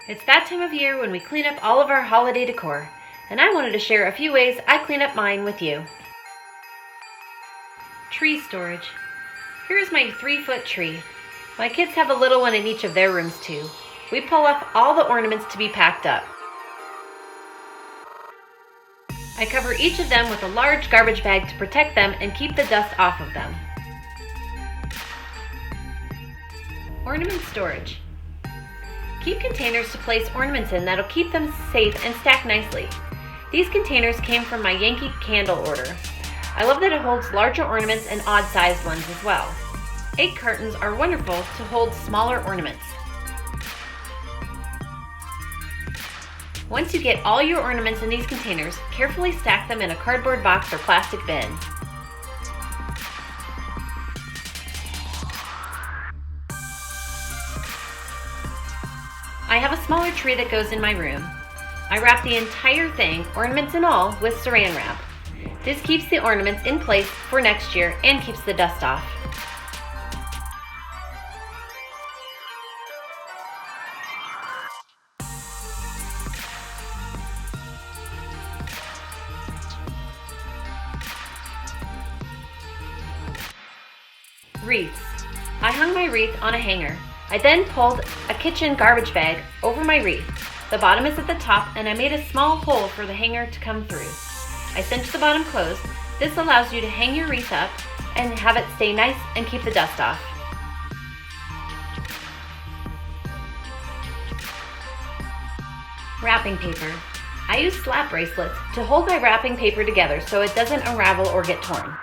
It's that time of year when we clean up all of our holiday decor, and I wanted to share a few ways I clean up mine with you. Tree storage. Here's my 3-foot tree. My kids have a little one in each of their rooms too. We pull off all the ornaments to be packed up. I cover each of them with a large garbage bag to protect them and keep the dust off of them. Ornament storage. Keep containers to place ornaments in that'll keep them safe and stacked nicely. These containers came from my Yankee candle order. I love that it holds larger ornaments and odd-sized ones as well. Egg cartons are wonderful to hold smaller ornaments. Once you get all your ornaments in these containers, carefully stack them in a cardboard box or plastic bin. I have a smaller tree that goes in my room. I wrap the entire thing, ornaments and all, with saran wrap. This keeps the ornaments in place for next year and keeps the dust off. Wreaths. I hung my wreath on a hanger. I then pulled a kitchen garbage bag over my wreath. The bottom is at the top and I made a small hole for the hanger to come through. I cinched the bottom closed. This allows you to hang your wreath up and have it stay nice and keep the dust off. Wrapping paper. I use slap bracelets to hold my wrapping paper together so it doesn't unravel or get torn.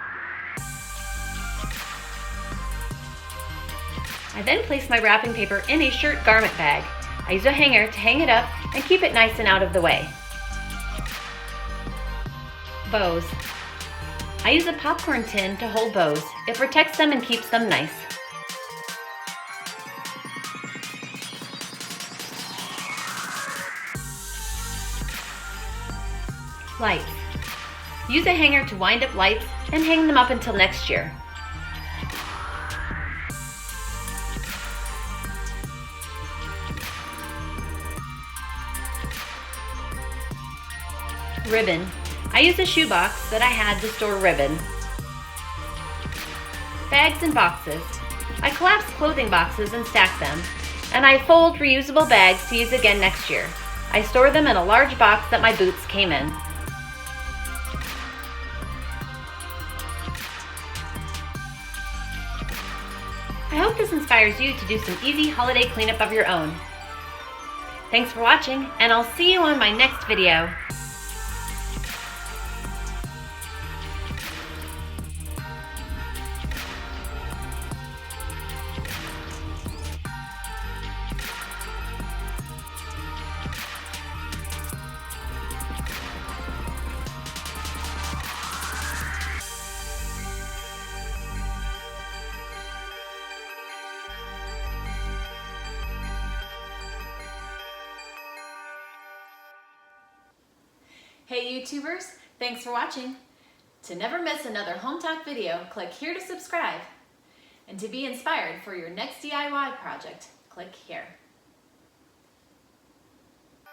I then place my wrapping paper in a shirt garment bag. I use a hanger to hang it up and keep it nice and out of the way. Bows. I use a popcorn tin to hold bows. It protects them and keeps them nice. Lights. Use a hanger to wind up lights and hang them up until next year. Ribbon. I use a shoebox that I had to store ribbon. Bags and boxes. I collapse clothing boxes and stack them, and I fold reusable bags to use again next year. I store them in a large box that my boots came in. I hope this inspires you to do some easy holiday cleanup of your own. Thanks for watching, and I'll see you on my next video. Hey YouTubers, thanks for watching. To never miss another Hometalk video, click here to subscribe. And to be inspired for your next DIY project, click here.